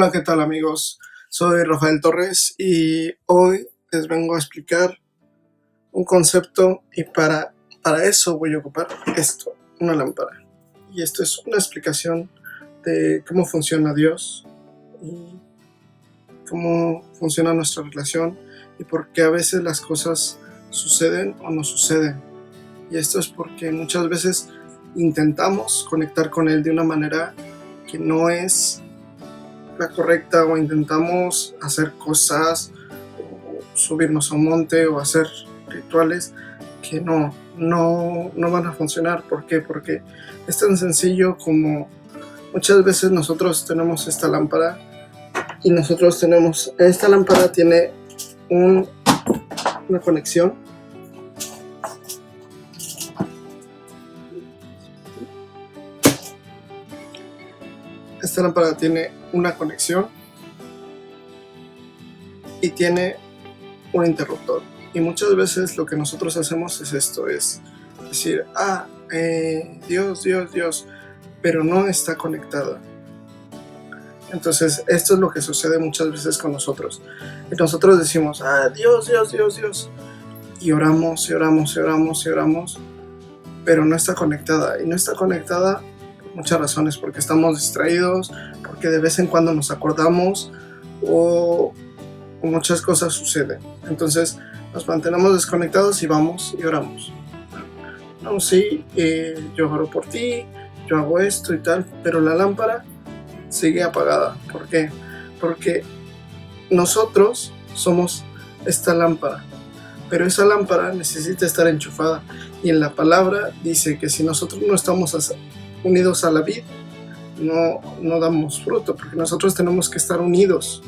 Hola, ¿qué tal amigos? Soy Rafael Torres y hoy les vengo a explicar un concepto y para eso voy a ocupar esto, una lámpara. Y esto es una explicación de cómo funciona Dios y cómo funciona nuestra relación y por qué a veces las cosas suceden o no suceden. Y esto es porque muchas veces intentamos conectar con Él de una manera que no es la correcta, o intentamos hacer cosas o subirnos a un monte o hacer rituales que no van a funcionar. ¿Por qué? Porque es tan sencillo como muchas veces nosotros tenemos esta lámpara y esta lámpara tiene una conexión. Esta lámpara tiene una conexión y tiene un interruptor. Y muchas veces lo que nosotros hacemos es esto, es decir, Dios, pero no está conectada. Entonces esto es lo que sucede muchas veces con nosotros. Y nosotros decimos, Dios. Y oramos, pero no está conectada. Y no está conectada por muchas razones, porque estamos distraídos, porque de vez en cuando nos acordamos o muchas cosas suceden. Entonces nos mantenemos desconectados y vamos y oramos. No, sí, yo oro por ti, yo hago esto y tal, pero la lámpara sigue apagada. ¿Por qué? Porque nosotros somos esta lámpara, pero esa lámpara necesita estar enchufada. Y en la palabra dice que si nosotros no estamos unidos a la vid, no damos fruto, porque nosotros tenemos que estar unidos.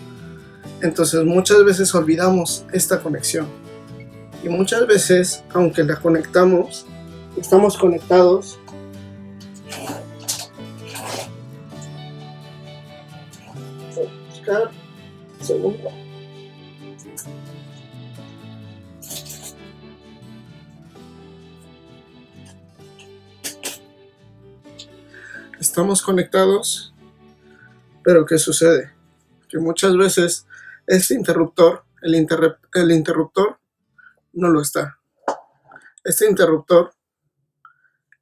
Entonces muchas veces olvidamos esta conexión. Y muchas veces, aunque la conectamos, estamos conectados, pero ¿qué sucede? Que muchas veces este interruptor, el interruptor no lo está. Este interruptor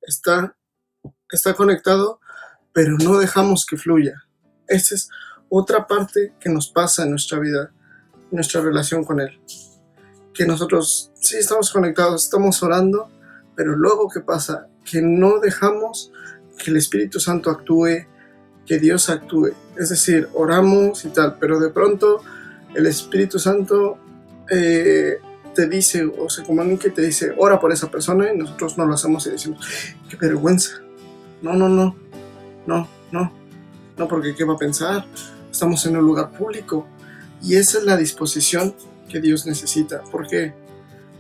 está conectado, pero no dejamos que fluya. Esta es otra parte que nos pasa en nuestra vida, en nuestra relación con Él. Que nosotros sí estamos conectados, estamos orando, pero luego ¿qué pasa? Que no dejamos que el Espíritu Santo actúe, que Dios actúe. Es decir, oramos y tal, pero de pronto el Espíritu Santo te dice o se comunica y te dice, ora por esa persona, y nosotros no lo hacemos y decimos, qué vergüenza. No, porque ¿qué va a pensar? Estamos en un lugar público. Y esa es la disposición que Dios necesita. ¿Por qué?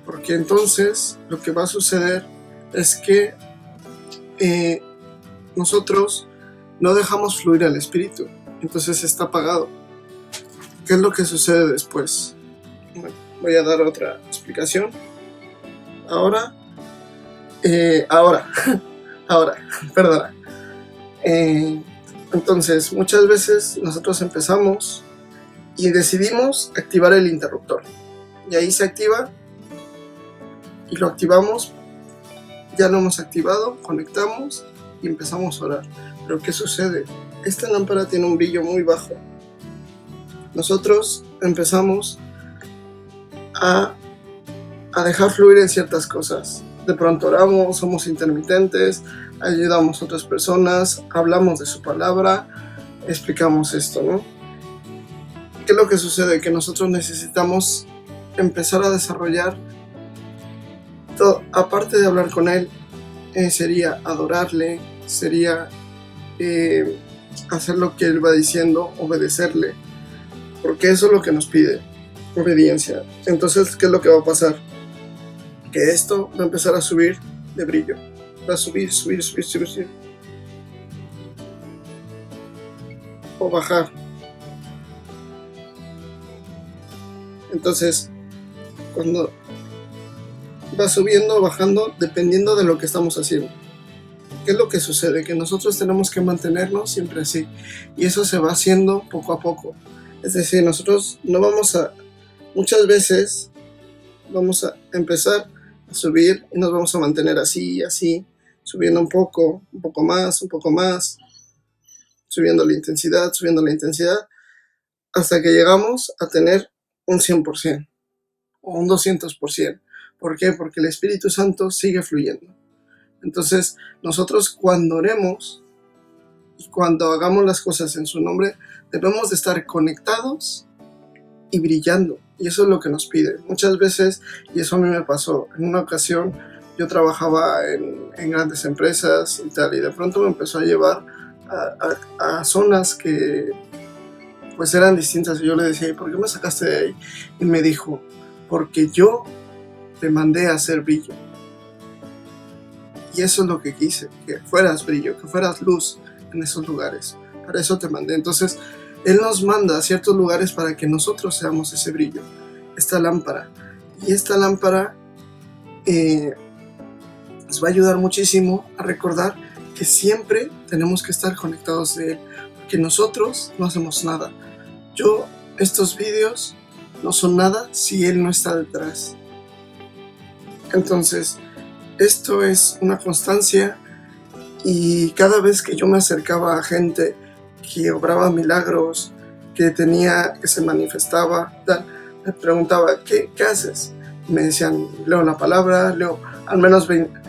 Porque entonces lo que va a suceder es que nosotros no dejamos fluir al Espíritu. Entonces está apagado. ¿Qué es lo que sucede después? Bueno, voy a dar otra explicación. Ahora, perdona. Entonces, muchas veces nosotros empezamos y decidimos activar el interruptor. Y ahí se activa y lo activamos. Ya lo hemos activado, conectamos y empezamos a orar. Pero ¿qué sucede? Esta lámpara tiene un brillo muy bajo. Nosotros empezamos a dejar fluir en ciertas cosas. De pronto oramos, somos intermitentes, ayudamos a otras personas, hablamos de su palabra, explicamos esto, ¿no? ¿Qué es lo que sucede? Que nosotros necesitamos empezar a desarrollar todo, aparte de hablar con Él, sería adorarle, sería hacer lo que Él va diciendo, obedecerle, porque eso es lo que nos pide, obediencia. Entonces, ¿qué es lo que va a pasar? Que esto va a empezar a subir de brillo, va a subir, o bajar. Entonces, cuando va subiendo o bajando, dependiendo de lo que estamos haciendo. ¿qué es lo que sucede? Que nosotros tenemos que mantenernos siempre así. Y eso se va haciendo poco a poco. Es decir, nosotros no vamos a... Muchas veces vamos a empezar a subir y nos vamos a mantener así, así, subiendo un poco más, subiendo la intensidad, hasta que llegamos a tener un 100% o un 200%. ¿Por qué? Porque el Espíritu Santo sigue fluyendo. Entonces, nosotros cuando oremos y cuando hagamos las cosas en su nombre, debemos de estar conectados y brillando. Y eso es lo que nos pide. Muchas veces, y eso a mí me pasó, en una ocasión yo trabajaba en grandes empresas y tal, y de pronto me empezó a llevar a zonas que pues eran distintas. Y yo le decía, ¿por qué me sacaste de ahí? Y me dijo, porque yo te mandé a hacer brillo. Y eso es lo que quise, que fueras brillo, que fueras luz en esos lugares. Para eso te mandé. Entonces, Él nos manda a ciertos lugares para que nosotros seamos ese brillo, esta lámpara. Y esta lámpara nos va a ayudar muchísimo a recordar que siempre tenemos que estar conectados de Él, porque nosotros no hacemos nada. Estos vídeos no son nada si Él no está detrás. Entonces, esto es una constancia, y cada vez que yo me acercaba a gente que obraba milagros, que se manifestaba, tal, me preguntaba, ¿qué haces? Me decían, leo la palabra, leo al menos 20.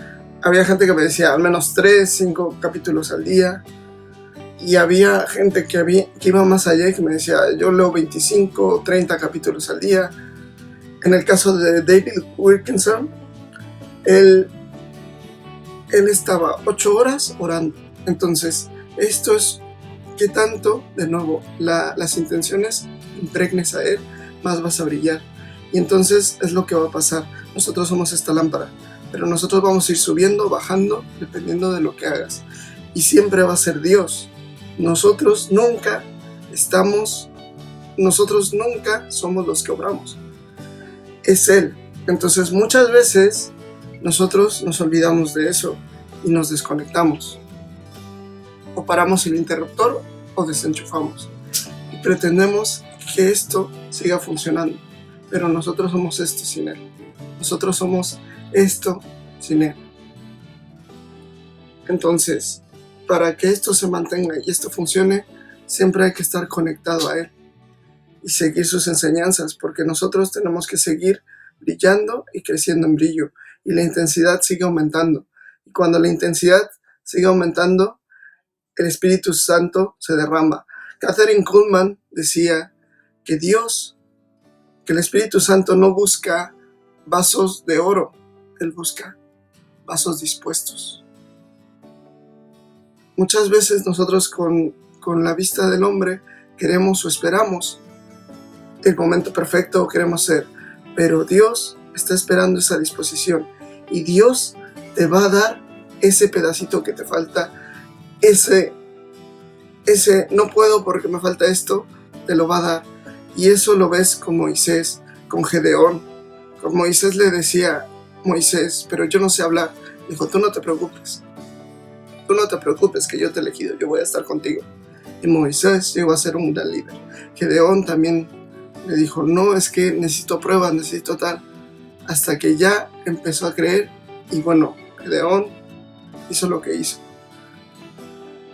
Había gente que me decía al menos 3, 5 capítulos al día, y había gente que iba más allá y que me decía, yo leo 25, 30 capítulos al día. En el caso de David Wilkinson, él estaba 8 horas orando. Entonces, esto es que tanto, de nuevo, las intenciones impregnes a Él, más vas a brillar. Y entonces es lo que va a pasar. Nosotros somos esta lámpara, pero nosotros vamos a ir subiendo, bajando, dependiendo de lo que hagas. Y siempre va a ser Dios. Nosotros nunca somos los que obramos. Es Él. Entonces, muchas veces nosotros nos olvidamos de eso y nos desconectamos. O paramos el interruptor o desenchufamos. Y pretendemos que esto siga funcionando. Pero nosotros somos esto sin Él. Nosotros somos esto sin Él. Entonces, para que esto se mantenga y esto funcione, siempre hay que estar conectado a Él y seguir sus enseñanzas, porque nosotros tenemos que seguir brillando y creciendo en brillo, y la intensidad sigue aumentando. Y cuando la intensidad sigue aumentando, el Espíritu Santo se derrama. Catherine Kuhlman decía que el Espíritu Santo no busca vasos de oro, Él busca vasos dispuestos. Muchas veces nosotros con la vista del hombre queremos o esperamos el momento perfecto, queremos ser, pero Dios está esperando esa disposición, y Dios te va a dar ese pedacito que te falta, ese no puedo porque me falta esto, te lo va a dar. Y eso lo ves con Moisés, con Gedeón. Con Moisés le decía, Moisés, pero yo no sé hablar. Dijo, tú no te preocupes que yo te he elegido, yo voy a estar contigo. Y Moisés llegó a ser un gran líder. Gedeón también le dijo, no, es que necesito pruebas, necesito tal, hasta que ya empezó a creer, y bueno, Gedeón hizo lo que hizo.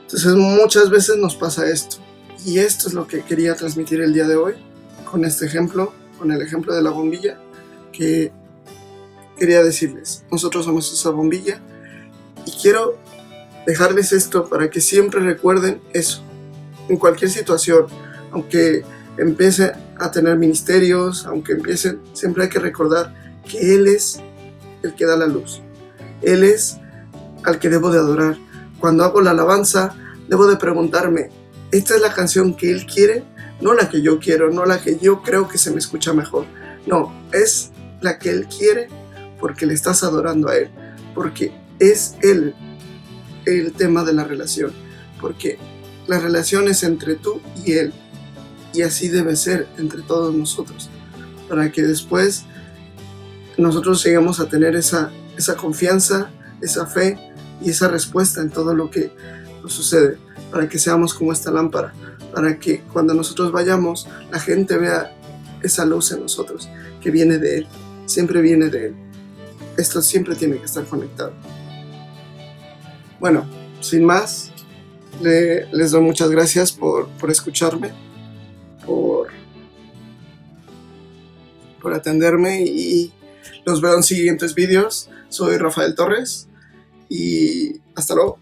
Entonces muchas veces nos pasa esto, y esto es lo que quería transmitir el día de hoy, con este ejemplo, con el ejemplo de la bombilla, que quería decirles, nosotros somos esa bombilla, y quiero dejarles esto para que siempre recuerden eso, en cualquier situación, aunque empiece a tener ministerios, siempre hay que recordar que Él es el que da la luz. Él es al que debo de adorar. Cuando hago la alabanza, debo de preguntarme, ¿esta es la canción que Él quiere? No la que yo quiero, no la que yo creo que se me escucha mejor. No, es la que Él quiere, porque le estás adorando a Él, porque es Él el tema de la relación, porque la relación es entre tú y Él, y así debe ser entre todos nosotros, para que después nosotros lleguemos a tener esa confianza, esa fe, y esa respuesta en todo lo que nos sucede, para que seamos como esta lámpara, para que cuando nosotros vayamos, la gente vea esa luz en nosotros, que viene de Él, siempre viene de Él. Esto siempre tiene que estar conectado. Bueno, sin más, les doy muchas gracias por escucharme, por atenderme, y los veo en siguientes vídeos. Soy Rafael Torres y hasta luego.